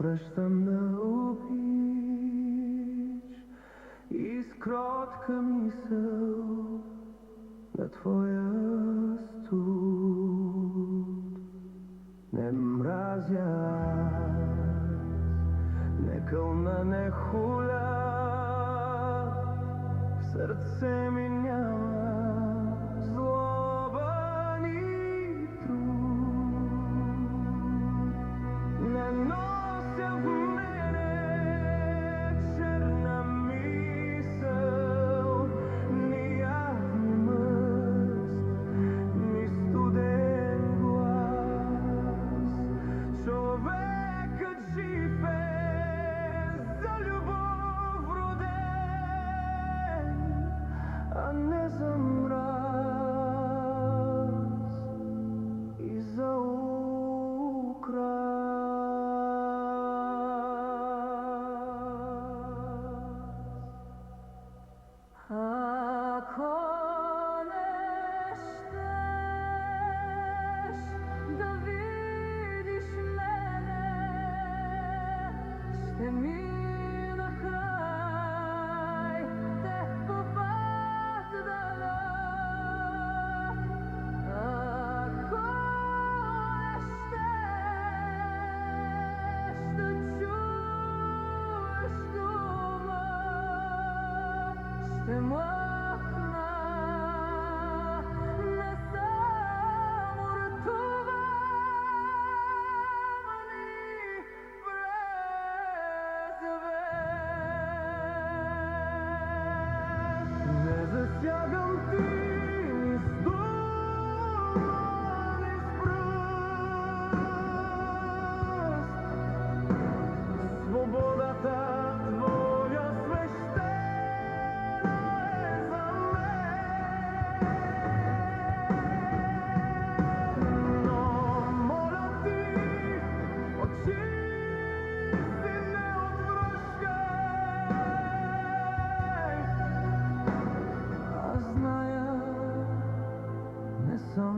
Връщам на обич и с кротка мисъл на твоя студ. Не мразя аз, не кълна, не хуля, в сърце ми няма злоба ни труд. Не нося в мене черна мисъл, ни явни мъст, ни студен глас. Човекът жив е за любов роден, а не за мраз и за украс. Ако не щеш да видиш мене, ще мина край те по път далък. Ако не щеш да чуеш дума, ще махна, не съм уртувана ни презвен. Не засягам ти ни с дума, ни с пръст. Свободата твоя свещена е за мен. Но моля ти, очи си не отвръщай. Аз зная, не съм